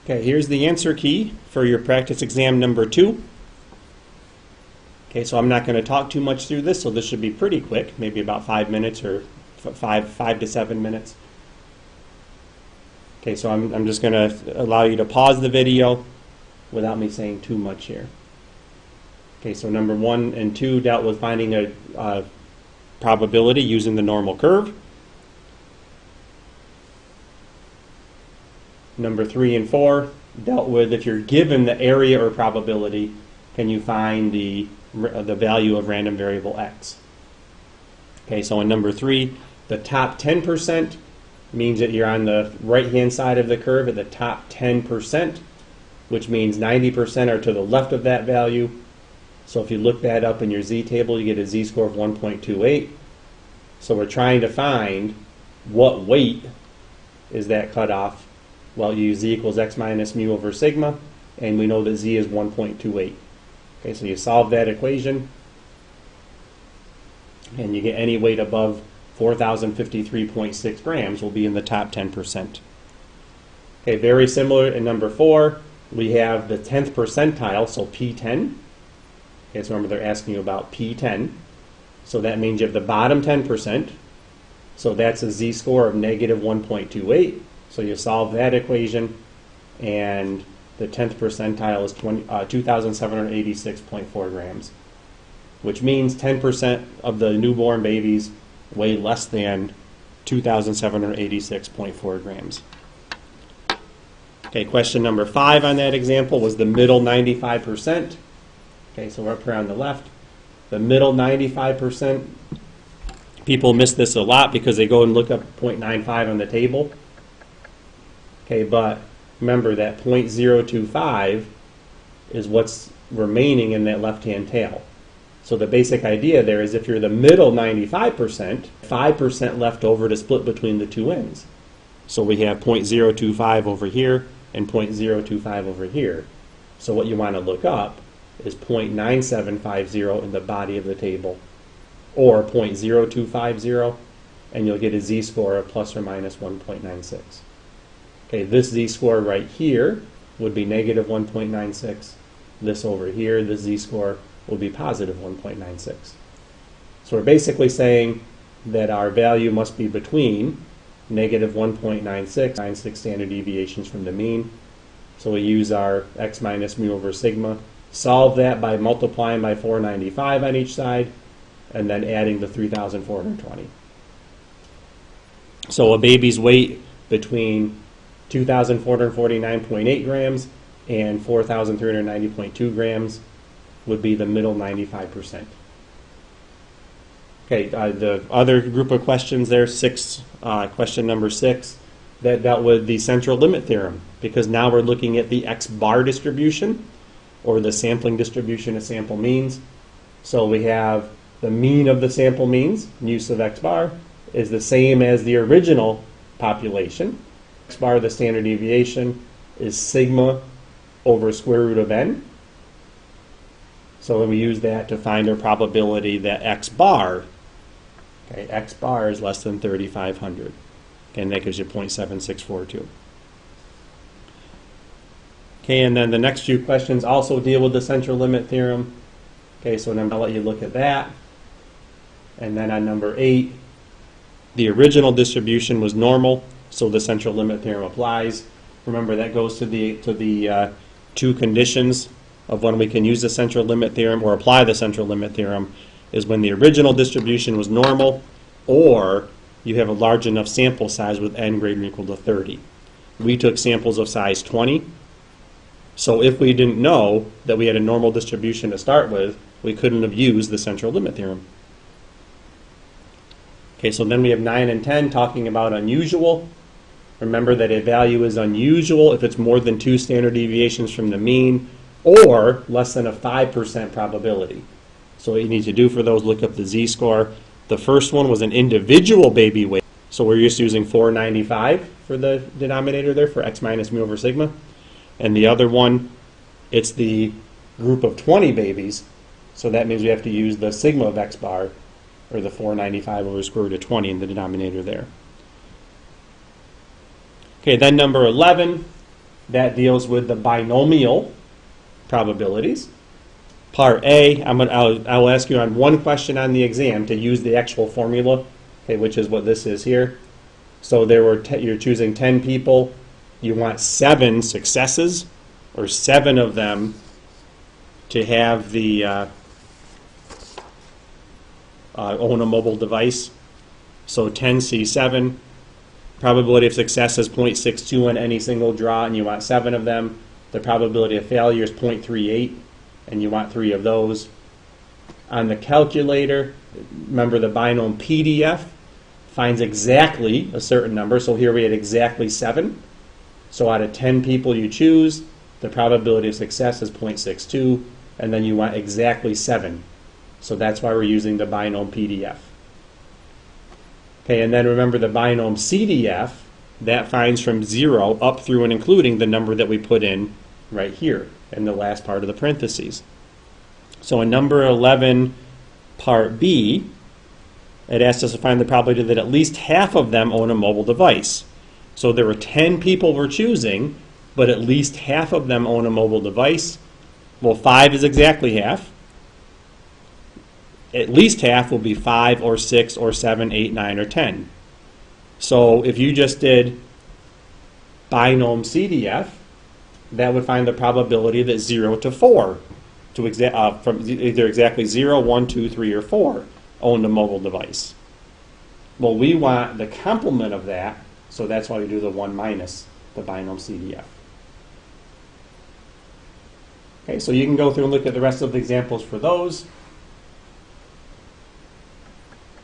Okay, here's the answer key for your practice exam number 2. Okay, so I'm not going to talk too much through this, so this should be pretty quick, maybe about 5 minutes or 5 to 7 minutes. Okay, so I'm just going to allow you to pause the video without me saying too much here. Okay, so number 1 and 2 dealt with finding a probability using the normal curve. Number 3 and 4 dealt with if you're given the area or probability, can you find the value of random variable x. Okay, so in number 3, the top 10% means that you're on the right-hand side of the curve at the top 10%, which means 90% are to the left of that value. So if you look that up in your z-table, you get a z-score of 1.28. So we're trying to find what weight is that cutoff. Well, you use z equals x minus mu over sigma, and we know that z is 1.28. Okay, so you solve that equation, and you get any weight above 4,053.6 grams will be in the top 10%. Okay, very similar in number 4, we have the 10th percentile, so P10. Okay, so remember they're asking you about P10. So that means you have the bottom 10%. So that's a z-score of negative 1.28. So you solve that equation, and the 10th percentile is 2,786.4 grams, which means 10% of the newborn babies weigh less than 2,786.4 grams. Okay, question number 5 on that example was the middle 95%. Okay, so we're up here on the left. The middle 95%, people miss this a lot because they go and look up 0.95 on the table. Okay, but remember that 0.025 is what's remaining in that left-hand tail. So the basic idea there is if you're the middle 95%, 5% left over to split between the two ends. So we have 0.025 over here and 0.025 over here. So what you want to look up is 0.9750 in the body of the table, or 0.0250, and you'll get a z-score of plus or minus 1.96. Okay, this z-score right here would be negative 1.96. This over here, this z-score will be positive 1.96. So we're basically saying that our value must be between negative 1.96 standard deviations from the mean. So we use our x minus mu over sigma, solve that by multiplying by 495 on each side, and then adding the 3,420. So a baby's weight between 2,449.8 grams and 4,390.2 grams would be the middle 95%. Okay, the other group of questions there, question number 6, that dealt with the central limit theorem, because now we're looking at the x bar distribution, or the sampling distribution of sample means. So we have the mean of the sample means, mu sub x bar, is the same as the original population. X bar, the standard deviation, is sigma over square root of n. So when we use that to find our probability that x bar is less than 3,500. And that gives you 0.7642. Okay, and then the next few questions also deal with the central limit theorem. Okay, so I'll let you look at that. And then on number 8, the original distribution was normal, so the central limit theorem applies. Remember, that goes to the two conditions of when we can use the central limit theorem or apply the central limit theorem, is when the original distribution was normal, or you have a large enough sample size with n greater than or equal to 30. We took samples of size 20, so if we didn't know that we had a normal distribution to start with, we couldn't have used the central limit theorem. Okay, so then we have 9 and 10 talking about unusual. Remember that a value is unusual if it's more than 2 standard deviations from the mean, or less than a 5% probability. So what you need to do for those, look up the z-score. The first one was an individual baby weight, so we're just using 495 for the denominator there for x minus mu over sigma. And the other one, it's the group of 20 babies, so that means we have to use the sigma of x bar, or the 495 over square root of 20 in the denominator there. Okay, then number 11, that deals with the binomial probabilities. Part A, I will ask you on one question on the exam to use the actual formula, okay, which is what this is here. So you're choosing 10 people. You want 7 successes, or 7 of them to have the own a mobile device. So 10C7, probability of success is 0.62 on any single draw, and you want 7 of them. The probability of failure is 0.38, and you want 3 of those. On the calculator, remember the binomial PDF finds exactly a certain number. So here we had exactly 7. So out of 10 people you choose, the probability of success is 0.62, and then you want exactly 7. So that's why we're using the binomial PDF. Okay, and then remember the binomial CDF, that finds from 0 up through and including the number that we put in right here in the last part of the parentheses. So in number 11, part B, it asks us to find the probability that at least half of them own a mobile device. So there were 10 people we're choosing, but at least half of them own a mobile device. Well, 5 is exactly half. At least half will be 5 or 6 or 7, 8, 9, or 10. So if you just did binomial CDF, that would find the probability that 0 to 4, from either exactly 0, 1, 2, 3, or 4, owned a mobile device. Well, we want the complement of that, so that's why we do the 1 minus the binomial CDF. Okay, so you can go through and look at the rest of the examples for those.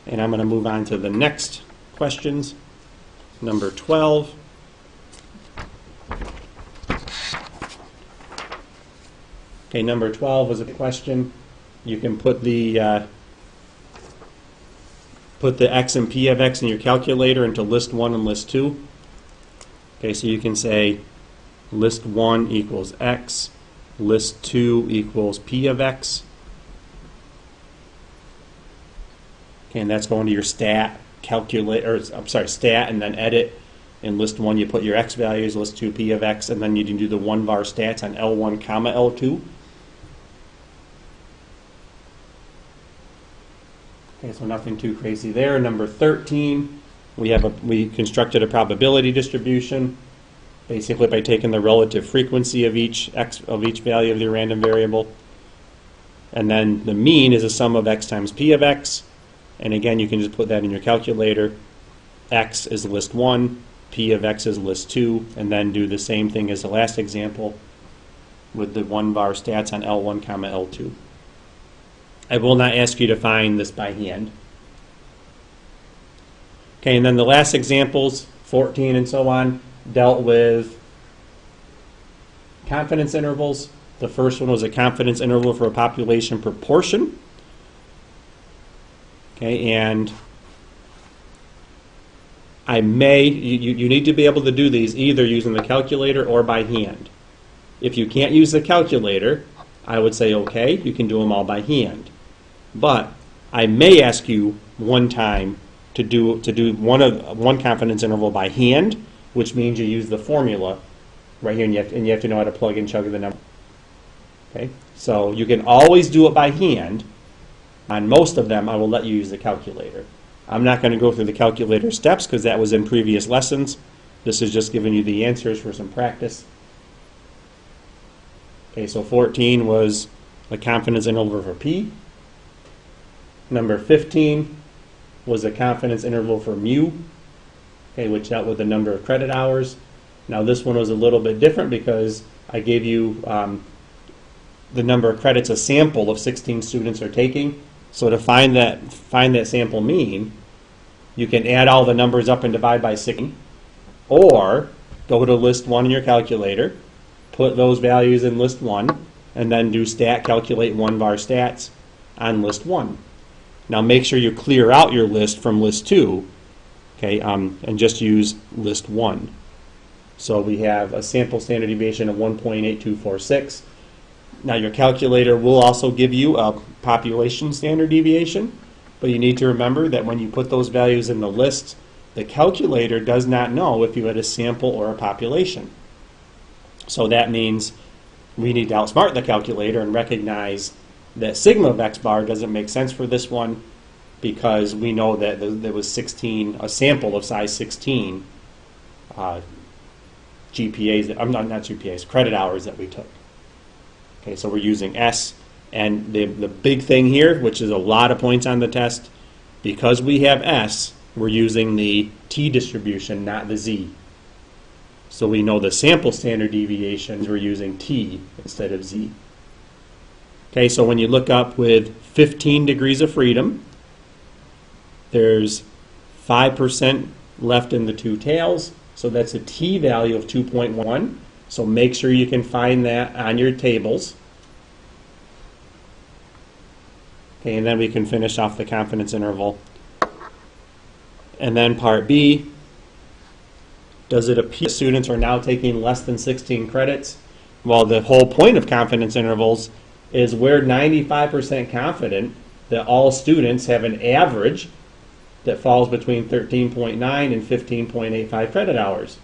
And I'm going to move on to the next questions. Number 12. Okay, number 12 was a question. You can put the x and p of x in your calculator into list 1 and list 2. Okay, so you can say list 1 equals x, list 2 equals p of x. Okay, and that's going to your stat calculator, stat, and then edit. In list 1 you put your x values, list 2 p of x, and then you can do the 1 var stats on L1 comma L2. Okay, so nothing too crazy there. Number 13, we constructed a probability distribution, basically by taking the relative frequency of each value of the random variable, and then the mean is a sum of x times p of x. And again, you can just put that in your calculator. X is list 1, p of x is list 2, and then do the same thing as the last example with the 1 var stats on L1 comma L2. I will not ask you to find this by hand. Okay, and then the last examples, 14 and so on, dealt with confidence intervals. The first one was a confidence interval for a population proportion. Okay, and you need to be able to do these either using the calculator or by hand. If you can't use the calculator, I would say okay, you can do them all by hand. But I may ask you one time to do one confidence interval by hand, which means you use the formula right here, and you have to know how to plug and chug the number. Okay, so you can always do it by hand. On most of them, I will let you use the calculator. I'm not going to go through the calculator steps because that was in previous lessons. This is just giving you the answers for some practice. Okay, so 14 was a confidence interval for P. Number 15 was a confidence interval for mu, okay, which dealt with the number of credit hours. Now this one was a little bit different because I gave you the number of credits a sample of 16 students are taking. So to find that sample mean, you can add all the numbers up and divide by 16, or go to list 1 in your calculator, put those values in list 1, and then do stat calculate 1 var stats on list 1. Now make sure you clear out your list from list 2, okay, and just use list 1. So we have a sample standard deviation of 1.8246. Now your calculator will also give you a population standard deviation, but you need to remember that when you put those values in the list, the calculator does not know if you had a sample or a population. So that means we need to outsmart the calculator and recognize that sigma of x bar doesn't make sense for this one because we know that there was 16, a sample of size 16 GPAs, I'm not GPAs, credit hours that we took. Okay, so we're using S, and the big thing here, which is a lot of points on the test, because we have S, we're using the t distribution, not the z. So we know the sample standard deviations, we're using t instead of z. Okay, so when you look up with 15 degrees of freedom, there's 5% left in the two tails, so that's a t value of 2.1. So make sure you can find that on your tables. Okay, and then we can finish off the confidence interval. And then part B, does it appear students are now taking less than 16 credits? Well, the whole point of confidence intervals is we're 95% confident that all students have an average that falls between 13.9 and 15.85 credit hours.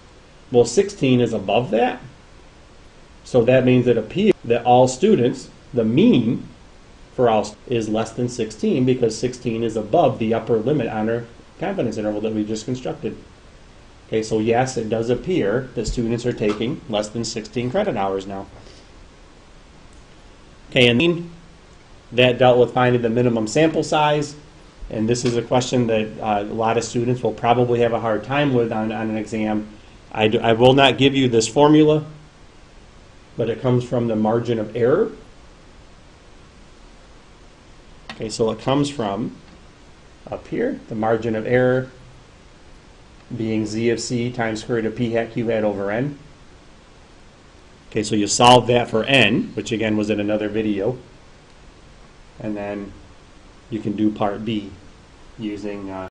Well, 16 is above that. So that means it appears that all students, the mean for all is less than 16 because 16 is above the upper limit on our confidence interval that we just constructed. Okay, so yes, it does appear that students are taking less than 16 credit hours now. Okay, and that dealt with finding the minimum sample size, and this is a question that a lot of students will probably have a hard time with on an exam. I will not give you this formula, but it comes from the margin of error. Okay, so it comes from up here, the margin of error being z of c times square root of p hat q hat over n. Okay, so you solve that for n, which again was in another video, and then you can do part B using